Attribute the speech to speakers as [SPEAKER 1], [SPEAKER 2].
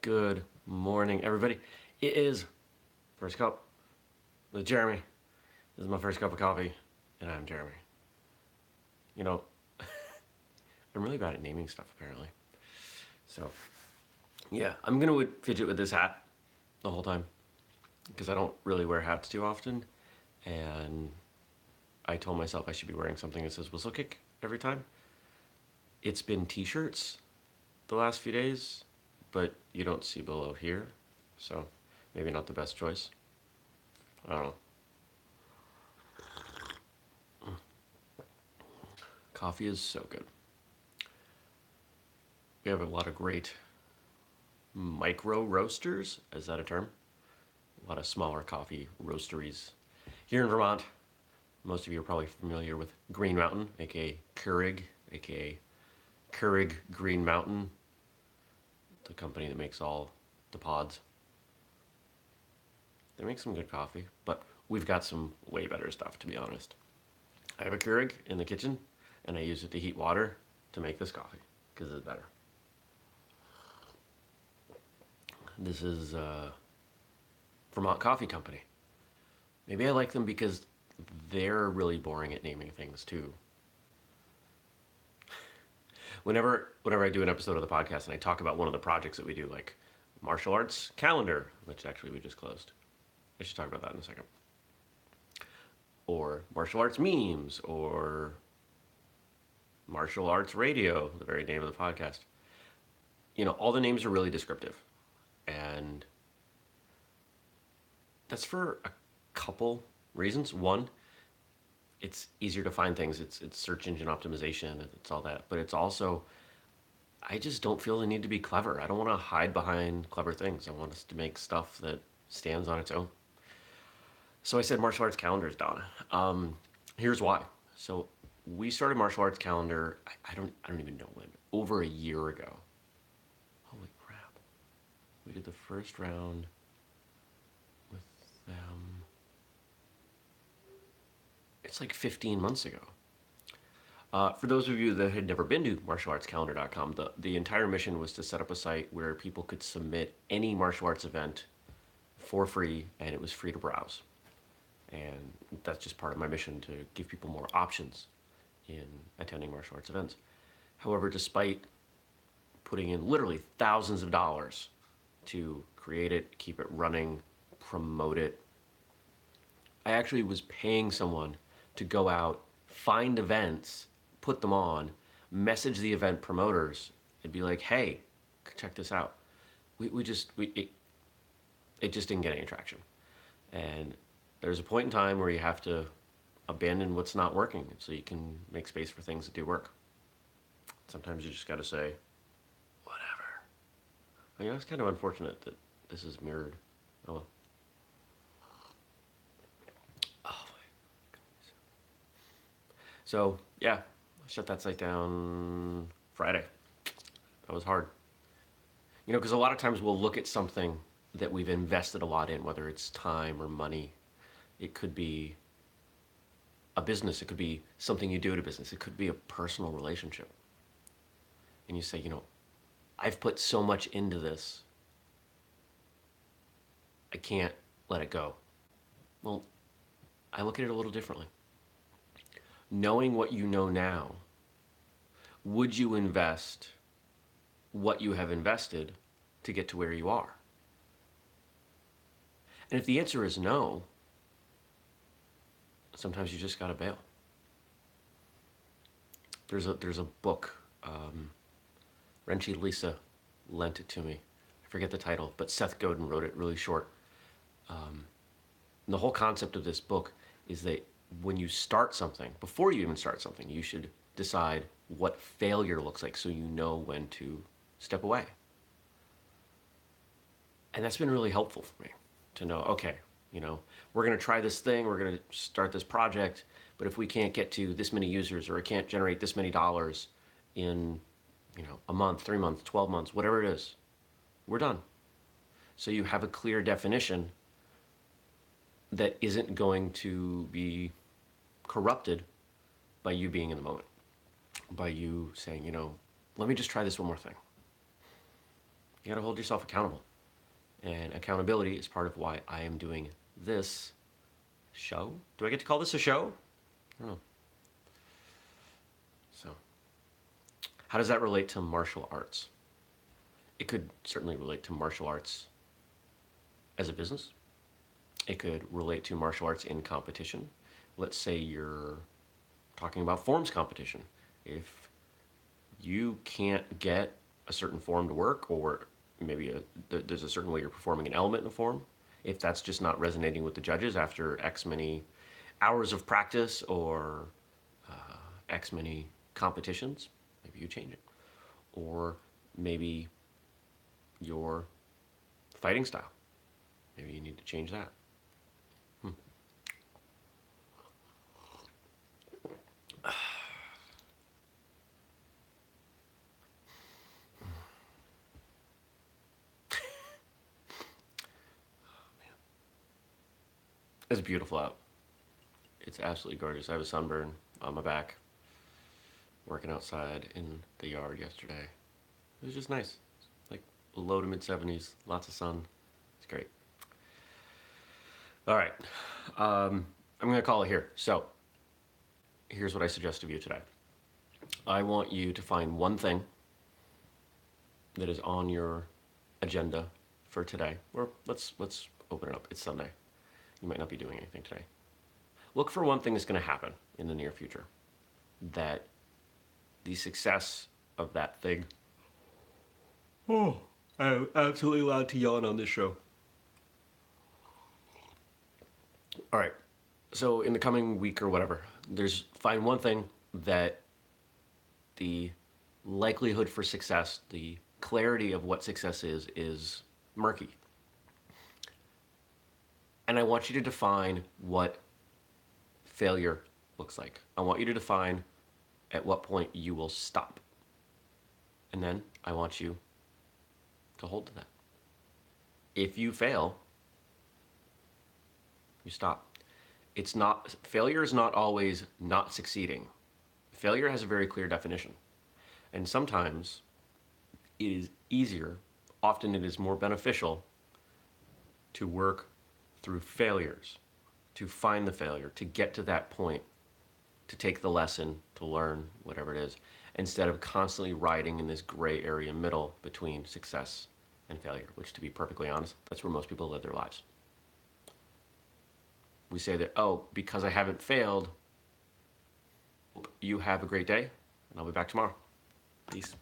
[SPEAKER 1] Good morning, everybody. It is first cup with Jeremy. This is my first cup of coffee, and I'm Jeremy. You know, I'm really bad at naming stuff, apparently. So, yeah, I'm gonna fidget with this hat the whole time because I don't really wear hats too often, and I told myself I should be wearing something that says Whistlekick every time. It's been t-shirts the last few days, but you don't see below here, so maybe not the best choice. I don't know. Coffee is so good. We have a lot of great micro roasters. Is that a term? A lot of smaller coffee roasteries here in Vermont. Most of you are probably familiar with Green Mountain, a.k.a.Keurig, a.k.a. Keurig Green Mountain, the company that makes all the pods. They make some good coffee, but we've got some way better stuff, to be honest. I have a Keurig in the kitchen, and I use it to heat water to make this coffee because it's better. This is Vermont Coffee Company. Maybe I like them because they're really boring at naming things too. Whenever I do an episode of the podcast and I talk about one of the projects that we do, like martial arts calendar, which actually we just closed. I should talk about that in a second. Or martial arts memes, or martial arts radio, the very name of the podcast. You know, all the names are really descriptive. And that's for a couple reasons. One, it's easier to find things. It's search engine optimization. It's all that. But it's also, I just don't feel the need to be clever. I don't want to hide behind clever things. I want us to make stuff that stands on its own. So I said martial arts calendars, Donna. Here's why. So we started martial arts calendar. I don't even know when. Over a year ago. Holy crap! We did the first round with them. It's like 15 months ago. For those of you that had never been to martialartscalendar.com, the entire mission was to set up a site where people could submit any martial arts event for free, and it was free to browse. And that's just part of my mission, to give people more options in attending martial arts events. However, despite putting in literally thousands of dollars to create it, keep it running, promote it, I actually was paying someone to go out, find events, put them on, message the event promoters, and be like, hey, check this out. It just didn't get any traction. And there's a point in time where you have to abandon what's not working so you can make space for things that do work. Sometimes you just got to say, whatever. I mean, it's kind of unfortunate that this is mirrored. Oh well. Oh my goodness. So, yeah, I shut that site down Friday. That was hard. You know, because a lot of times we'll look at something that we've invested a lot in, whether it's time or money. It could be a business. It could be something you do at a business. It could be a personal relationship. And you say, you know, I've put so much into this. I can't let it go. Well, I look at it a little differently. Knowing what you know now, would you invest what you have invested to get to where you are? And if the answer is no, sometimes you just gotta bail. There's a book, Renchi Lisa lent it to me. I forget the title, but Seth Godin wrote it, really short. The whole concept of this book is that when you start something, before you even start something, you should decide what failure looks like so you know when to step away. And that's been really helpful for me to know, okay, you know, we're going to try this thing, we're going to start this project, but if we can't get to this many users, or it can't generate this many dollars in, you know, a month, 3 months, 12 months, whatever it is, we're done. So you have a clear definition that isn't going to be corrupted by you being in the moment, by you saying, you know, let me just try this one more thing. You gotta hold yourself accountable. And accountability is part of why I am doing this show. Do I get to call this a show? I don't know. So, how does that relate to martial arts? It could certainly relate to martial arts as a business. It could relate to martial arts in competition. Let's say you're talking about forms competition. If you can't get a certain form to work, or maybe there's a certain way you're performing an element in a form, if that's just not resonating with the judges after X many hours of practice or X many competitions, maybe you change it. Or maybe your fighting style. Maybe you need to change that. It's beautiful out. It's absolutely gorgeous. I have a sunburn on my back, working outside in the yard yesterday. It was just nice. Like low to mid 70s, lots of sun. It's great. All right. I'm going to call it here. So, here's what I suggest of you today. I want you to find one thing that is on your agenda for today. Or let's open it up. It's Sunday. You might not be doing anything today. Look for one thing that's going to happen in the near future. That the success of that thing. Oh, I'm absolutely allowed to yawn on this show. All right. So in the coming week or whatever, find one thing that the likelihood for success, the clarity of what success is murky. And I want you to define what failure looks like. I want you to define at what point you will stop. And then I want you to hold to that. If you fail, you stop. Failure is not always not succeeding. Failure has a very clear definition. And sometimes it is easier, often it is more beneficial to work through failures, to find the failure, to get to that point, to take the lesson, to learn, whatever it is, instead of constantly riding in this gray area middle between success and failure, which, to be perfectly honest, that's where most people live their lives. We say that, oh, because I haven't failed, you have a great day, and I'll be back tomorrow. Peace.